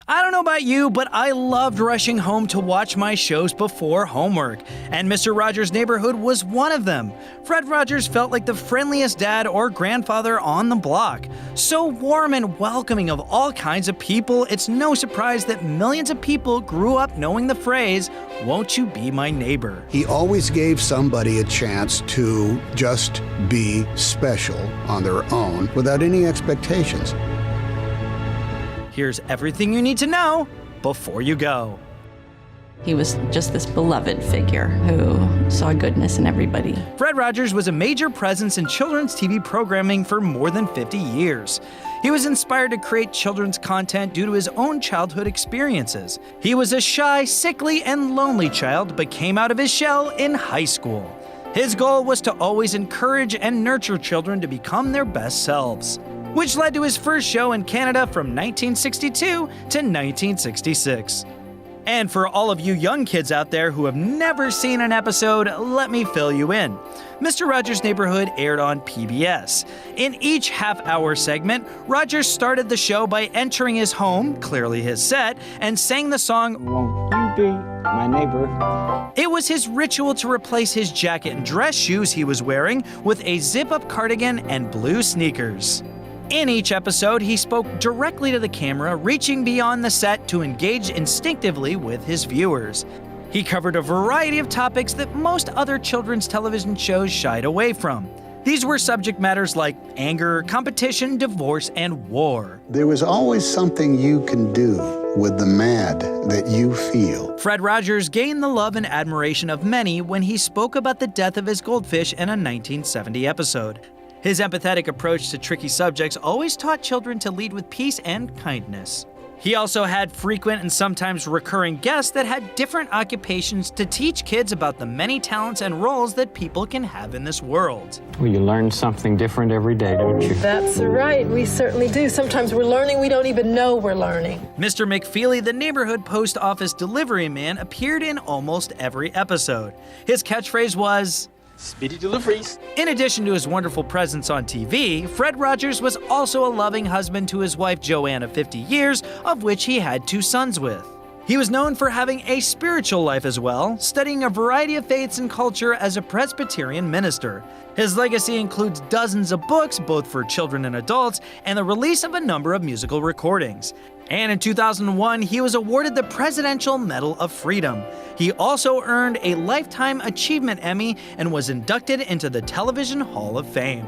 I don't know about you, but I loved rushing home to watch my shows before homework, and Mr. Rogers' Neighborhood was one of them. Fred Rogers felt like the friendliest dad or grandfather on the block. So warm and welcoming of all kinds of people, it's no surprise that millions of people grew up knowing the phrase, "Won't you be my neighbor?" He always gave somebody a chance to just be special on their own without any expectations. Here's everything you need to know before you go. He was just this beloved figure who saw goodness in everybody. Fred Rogers was a major presence in children's TV programming for more than 50 years. He was inspired to create children's content due to his own childhood experiences. He was a shy, sickly, and lonely child, but came out of his shell in high school. His goal was to always encourage and nurture children to become their best selves, which led to his first show in Canada from 1962 to 1966. And for all of you young kids out there who have never seen an episode, let me fill you in. Mr. Rogers' Neighborhood aired on PBS. In each half-hour segment, Rogers started the show by entering his home, clearly his set, and sang the song, "Won't You Be My Neighbor?" It was his ritual to replace his jacket and dress shoes he was wearing with a zip-up cardigan and blue sneakers. In each episode, he spoke directly to the camera, reaching beyond the set to engage instinctively with his viewers. He covered a variety of topics that most other children's television shows shied away from. These were subject matters like anger, competition, divorce, and war. There was always something you can do with the mad that you feel. Fred Rogers gained the love and admiration of many when he spoke about the death of his goldfish in a 1970 episode. His empathetic approach to tricky subjects always taught children to lead with peace and kindness. He also had frequent and sometimes recurring guests that had different occupations to teach kids about the many talents and roles that people can have in this world. Well, you learn something different every day, don't you? That's right, we certainly do. Sometimes we're learning, we don't even know we're learning. Mr. McFeely, the neighborhood post office delivery man, appeared in almost every episode. His catchphrase was, "Speedy deliveries." In addition to his wonderful presence on TV, Fred Rogers was also a loving husband to his wife Joanne of 50 years, of which he had 2 sons with. He was known for having a spiritual life as well, studying a variety of faiths and culture as a Presbyterian minister. His legacy includes dozens of books, both for children and adults, and the release of a number of musical recordings. And in 2001, he was awarded the Presidential Medal of Freedom. He also earned a Lifetime Achievement Emmy and was inducted into the Television Hall of Fame.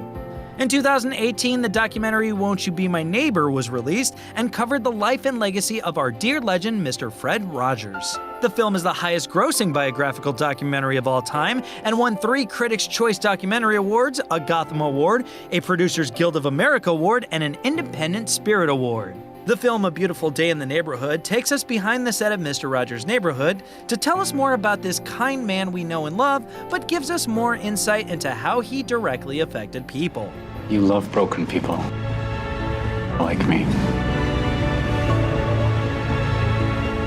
In 2018, the documentary Won't You Be My Neighbor was released and covered the life and legacy of our dear legend, Mr. Fred Rogers. The film is the highest grossing biographical documentary of all time and won 3 Critics' Choice Documentary Awards, a Gotham Award, a Producers Guild of America Award, and an Independent Spirit Award. The film A Beautiful Day in the Neighborhood takes us behind the set of Mr. Rogers' Neighborhood to tell us more about this kind man we know and love, but gives us more insight into how he directly affected people. You love broken people. Like me.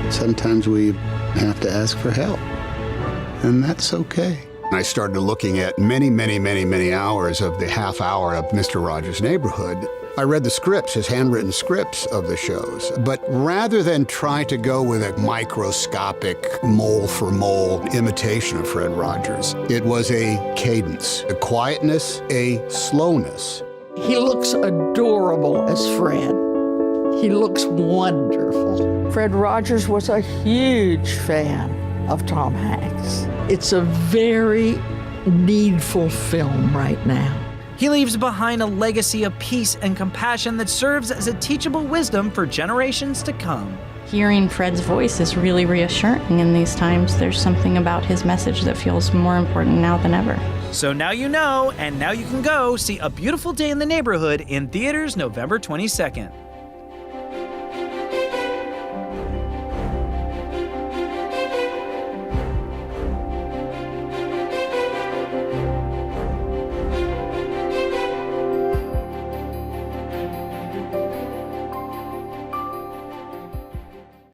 Sometimes we have to ask for help, and that's okay. I started looking at many hours of the half hour of Mr. Rogers' Neighborhood. I read the scripts, his handwritten scripts of the shows, but rather than try to go with a microscopic mole-for-mole imitation of Fred Rogers, it was a cadence, a quietness, a slowness. He looks adorable as Fred. He looks wonderful. Fred Rogers was a huge fan of Tom Hanks. It's a very needful film right now. He leaves behind a legacy of peace and compassion that serves as a teachable wisdom for generations to come. Hearing Fred's voice is really reassuring in these times. There's something about his message that feels more important now than ever. So now you know, and now you can go see A Beautiful Day in the Neighborhood in theaters November 22nd.